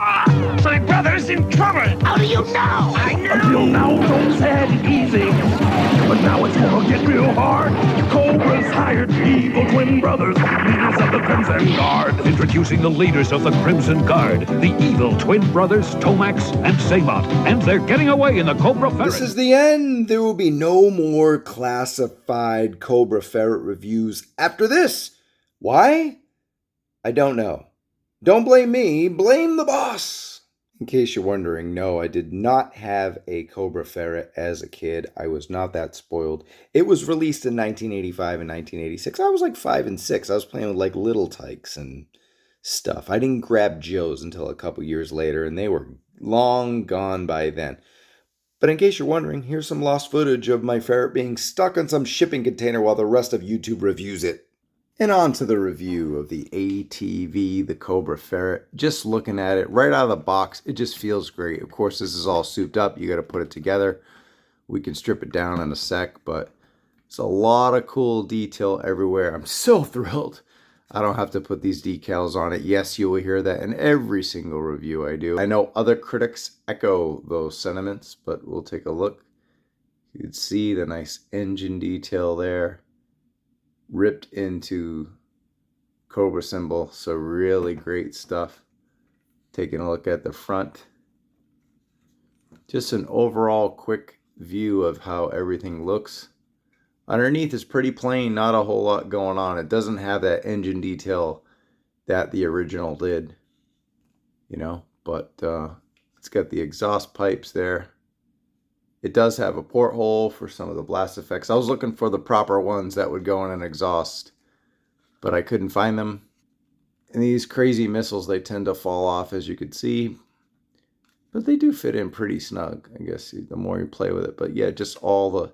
My brother's in trouble! How do you know? I know! Until now, those had it easy. But now it's gonna get real hard. Cobra's hired evil twin brothers, leaders of the Crimson Guard. Introducing the leaders of the Crimson Guard, the evil twin brothers Tomax and Sabot. And they're getting away in the Cobra Ferret. This is the end. There will be no more classified Cobra Ferret reviews after this. Why? I don't know. Don't blame me, blame the boss. In case you're wondering, no, I did not have a Cobra Ferret as a kid. I was not that spoiled. It was released in 1985 and 1986. I was like 5 and 6. I was playing with like Little Tykes and stuff. I didn't grab Joe's until a couple years later, and they were long gone by then. But in case you're wondering, here's some lost footage of my ferret being stuck on some shipping container while the rest of YouTube reviews it. And on to the review of the ATV, the Cobra Ferret. Just looking at it right out of the box, it just feels great. Of course, this is all souped up. You got to put it together. We can strip it down in a sec, but it's a lot of cool detail everywhere. I'm so thrilled. I don't have to put these decals on it. Yes, you will hear that in every single review I do. I know other critics echo those sentiments, but we'll take a look. You can see the nice engine detail there, ripped into Cobra symbol. So really great stuff. Taking a look at the front. Just an overall quick view of how everything looks. Underneath is pretty plain, not a whole lot going on. It doesn't have that engine detail that the original did, you know, but it's got the exhaust pipes there. It does have a porthole for some of the blast effects. I was looking for the proper ones that would go in an exhaust, but I couldn't find them. And these crazy missiles, they tend to fall off, as you can see, but they do fit in pretty snug, I guess, the more you play with it. But yeah, just all the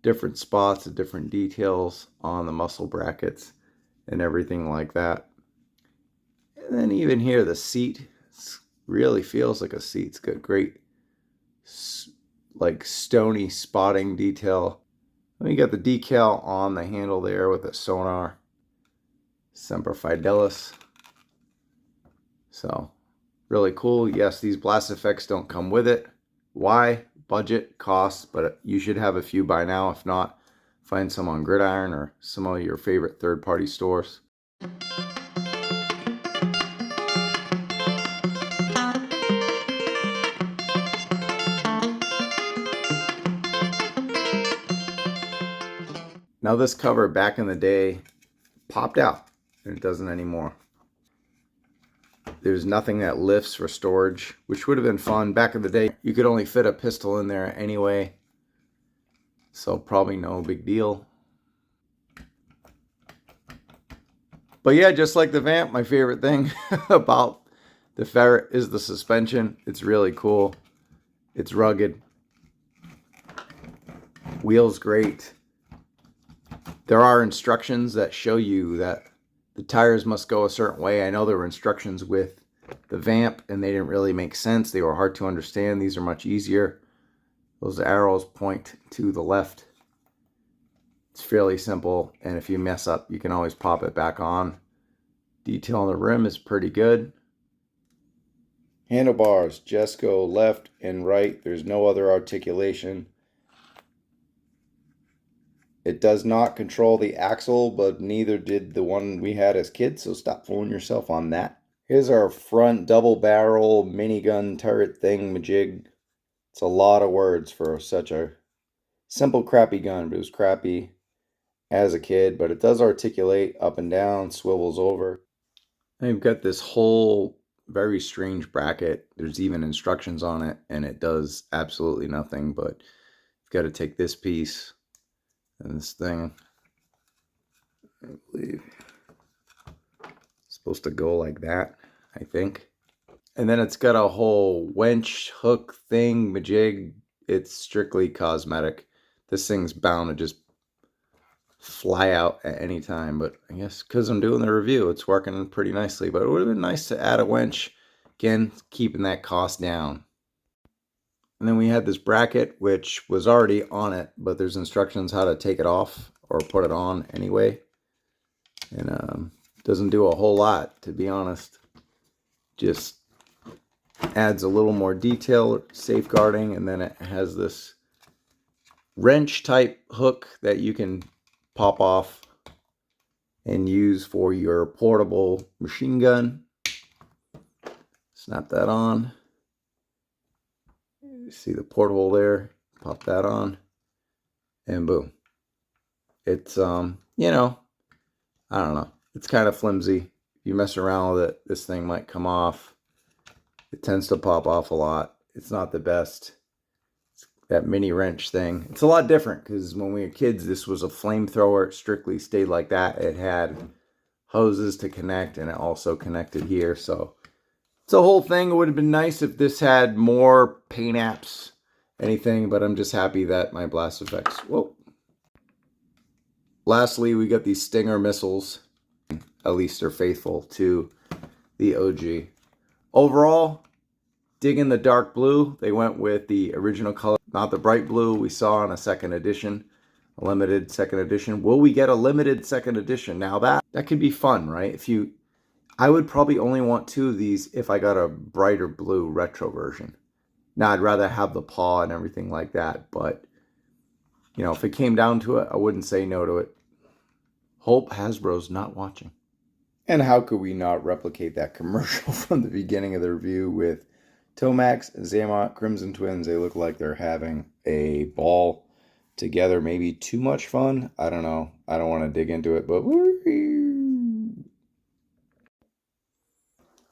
different spots, the different details on the muscle brackets and everything like that. And then even here, the seat really feels like a seat. It's got great like stony spotting detail. Then you got the decal on the handle there with the sonar. Semper Fidelis. So really cool. Yes, these blast effects don't come with it. Why? Budget, cost, but you should have a few by now. If not, find some on Gridiron or some of your favorite third-party stores. Now this cover back in the day popped out, and it doesn't anymore. There's nothing that lifts for storage, which would have been fun. Back in the day, you could only fit a pistol in there anyway, so probably no big deal. But yeah, just like the Vamp, my favorite thing about the Ferret is the suspension. It's really cool. It's rugged. Wheels great. There are instructions that show you that the tires must go a certain way. I know there were instructions with the Vamp and they didn't really make sense. They were hard to understand. These are much easier. Those arrows point to the left. It's fairly simple, and if you mess up, you can always pop it back on. Detail on the rim is pretty good. Handlebars just go left and right. There's no other articulation. It does not control the axle, but neither did the one we had as kids, so stop fooling yourself on that. Here's our front double barrel minigun turret thing-majig. It's a lot of words for such a simple, crappy gun, but it was crappy as a kid. But it does articulate up and down, swivels over. And you've got this whole very strange bracket. There's even instructions on it, and it does absolutely nothing, but you've got to take this piece and this thing, I believe, it's supposed to go like that, I think. And then it's got a whole wench hook thing, majig. It's strictly cosmetic. This thing's bound to just fly out at any time, but I guess because I'm doing the review, it's working pretty nicely. But it would have been nice to add a wench. Again, keeping that cost down. And then we had this bracket, which was already on it, but there's instructions how to take it off or put it on anyway. And doesn't do a whole lot, to be honest. Just adds a little more detail, safeguarding, and then it has this wrench type hook that you can pop off and use for your portable machine gun. Snap that on. See the porthole there, pop that on, and boom. It's you know, I don't know, it's kind of flimsy. If you mess around with it, this thing might come off. It tends to pop off a lot. It's not the best. It's that mini wrench thing, it's a lot different because when we were kids, this was a flamethrower. It strictly stayed like that. It had hoses to connect, and it also connected here. So it's a whole thing. It would have been nice if this had more paint apps, anything, but I'm just happy that my blast effects. Whoa. Lastly, we got these Stinger missiles. At least they're faithful to the OG. Overall, digging the dark blue. They went with the original color, not the bright blue we saw in a second edition, a limited second edition. Will we get a limited second edition? Now that could be fun, right? I would probably only want 2 of these if I got a brighter blue retro version. Now, I'd rather have the paw and everything like that, but, you know, if it came down to it, I wouldn't say no to it. Hope Hasbro's not watching. And how could we not replicate that commercial from the beginning of the review with Tomax and Xamot, Crimson Twins? They look like they're having a ball together. Maybe too much fun. I don't know. I don't want to dig into it, but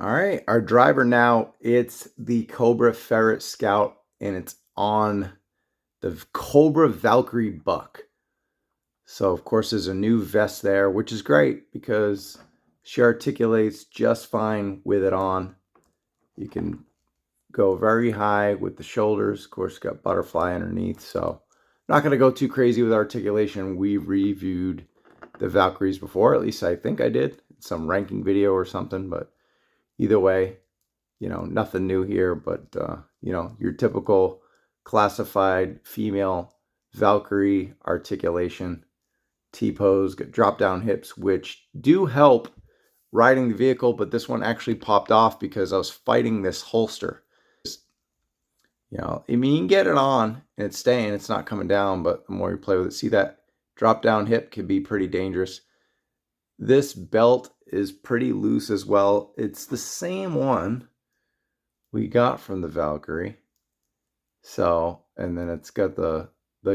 all right, our driver now, it's the Cobra Ferret Scout, and it's on the Cobra Valkyrie Buck. So, of course, there's a new vest there, which is great because she articulates just fine with it on. You can go very high with the shoulders. Of course, got butterfly underneath, so not going to go too crazy with articulation. We reviewed the Valkyries before, at least I think I did. Some ranking video or something, but either way, you know, nothing new here, but, you know, your typical classified female Valkyrie articulation, T-pose, drop-down hips, which do help riding the vehicle, but this one actually popped off because I was fighting this holster. You know, I mean, you can get it on, and it's staying, it's not coming down, but the more you play with it, see that drop-down hip can be pretty dangerous. This belt is pretty loose as well. It's the same one we got from the Valkyrie. So, and then it's got the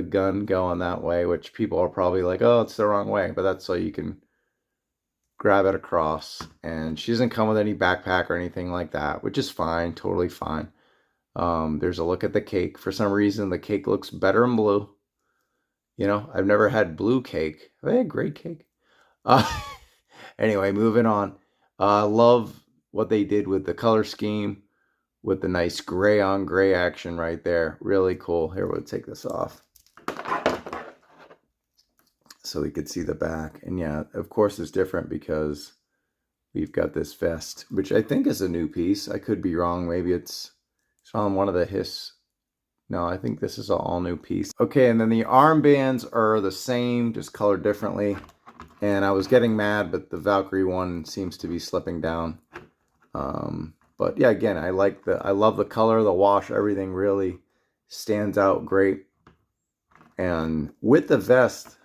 gun going that way, which people are probably like, oh, it's the wrong way. But that's so you can grab it across. And she doesn't come with any backpack or anything like that, which is fine, totally fine. There's a look at the cake. For some reason, the cake looks better in blue. You know, I've never had blue cake. Have I had gray cake? Anyway, moving on. Love what they did with the color scheme, with the nice gray on gray action right there. Really cool. Here, we'll take this off so we could see the back. And yeah, of course it's different because we've got this vest, which I think is a new piece. I could be wrong. Maybe it's on one of the hiss. No, I think this is an all new piece. Okay, and then the armbands are the same, just colored differently. And I was getting mad, but the Valkyrie one seems to be slipping down. But yeah, again, I love the color, the wash, everything really stands out great. And with the vest,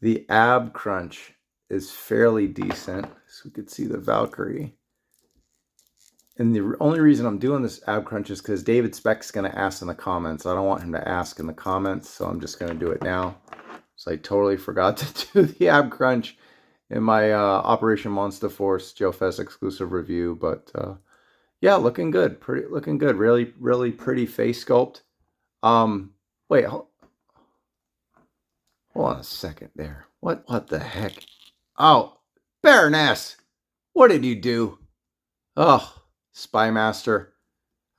the ab crunch is fairly decent. So we could see the Valkyrie. And the only reason I'm doing this ab crunch is because David Speck's going to ask in the comments. I don't want him to ask in the comments, so I'm just going to do it now. So I totally forgot to do the ab crunch in my Operation Monster Force Joe Fest exclusive review. But yeah, looking good. Looking good. Really, really pretty face sculpt. Wait, hold on a second there. What the heck? Oh, Baroness! What did you do? Oh, Spy Master.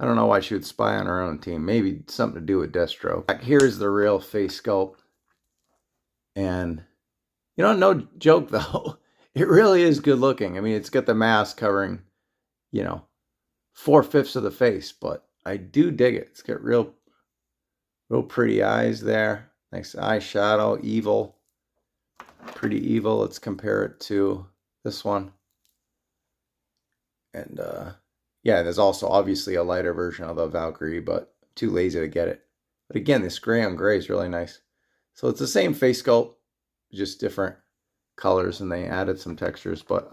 I don't know why she would spy on her own team. Maybe something to do with Destro. Here's the real face sculpt. And, you know, no joke, though. It really is good looking. I mean, it's got the mask covering, you know, 4/5 of the face. But I do dig it. It's got real pretty eyes there. Nice eyeshadow. Evil. Pretty evil. Let's compare it to this one. And Yeah, there's also obviously a lighter version of the Valkyrie, but too lazy to get it. But again, this gray on gray is really nice. So it's the same face sculpt, just different colors, and they added some textures. But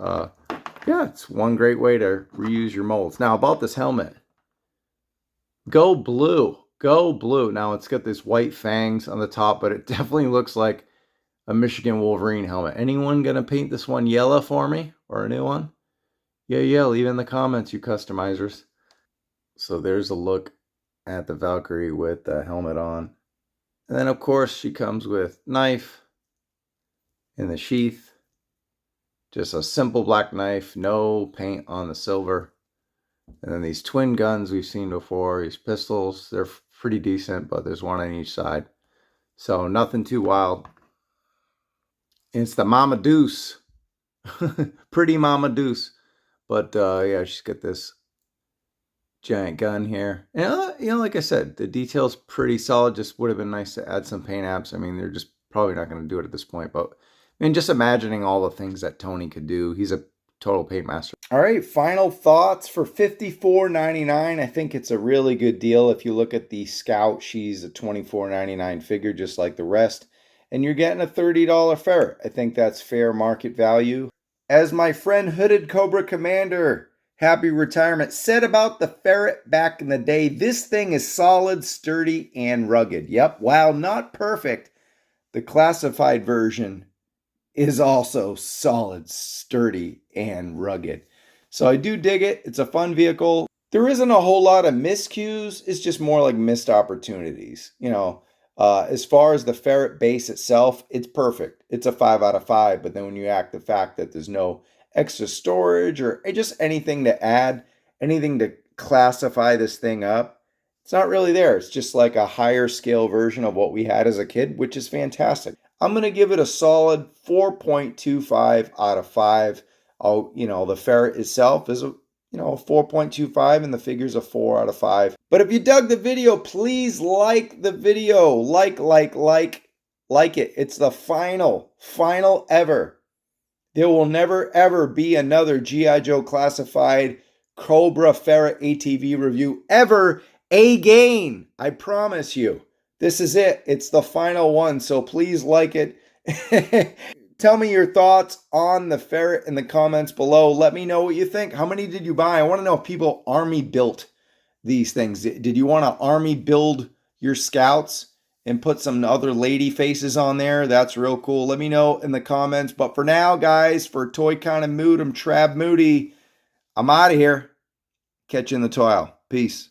yeah, it's one great way to reuse your molds. Now about this helmet, go blue, go blue. Now it's got this white fangs on the top, but it definitely looks like a Michigan Wolverine helmet. Anyone gonna paint this one yellow for me, or a new one? Yeah, leave in the comments, you customizers. So there's a look at the Valkyrie with the helmet on. And then of course she comes with knife in the sheath. Just a simple black knife, no paint on the silver. And then these twin guns we've seen before, these pistols, they're pretty decent, but there's one on each side. So nothing too wild. It's the Mama Deuce. Pretty Mama Deuce. But yeah, she's got this giant gun here. And you know, like I said, the detail's pretty solid. Just would have been nice to add some paint apps. I mean, they're just probably not going to do it at this point. But I mean, just imagining all the things that Tony could do. He's a total paint master. All right, final thoughts for $54.99. I think it's a really good deal. If you look at the Scout, she's a $24.99 figure, just like the rest. And you're getting a $30 ferret. I think that's fair market value. As my friend Hooded Cobra Commander, happy retirement, said about the ferret back in the day, this thing is solid, sturdy, and rugged. Yep, while not perfect, the classified version is also solid, sturdy, and rugged. So I do dig it. It's a fun vehicle. There isn't a whole lot of miscues. It's just more like missed opportunities. You know, as far as the ferret base itself, it's perfect. It's a 5 out of 5. But then when you act the fact that there's no extra storage or just anything to add, anything to classify this thing up, it's not really there. It's just like a higher scale version of what we had as a kid, which is fantastic. I'm going to give it a solid 4.25 out of 5. You know, the ferret itself is a 4.25 and the figure's a 4 out of 5. But if you dug the video, please like the video. Like it. It's the final ever. There will never ever be another G.I. Joe classified Cobra Ferret ATV review ever again. I promise you. This is it. It's the final one. So please like it. Tell me your thoughts on the ferret in the comments below. Let me know what you think. How many did you buy? I want to know if people army built these things. Did you want to army build your scouts and put some other lady faces on there? That's real cool. Let me know in the comments. But for now, guys, for Toy Kind of Mood, I'm Trav Moody. I'm out of here. Catch you in the toy aisle. Peace.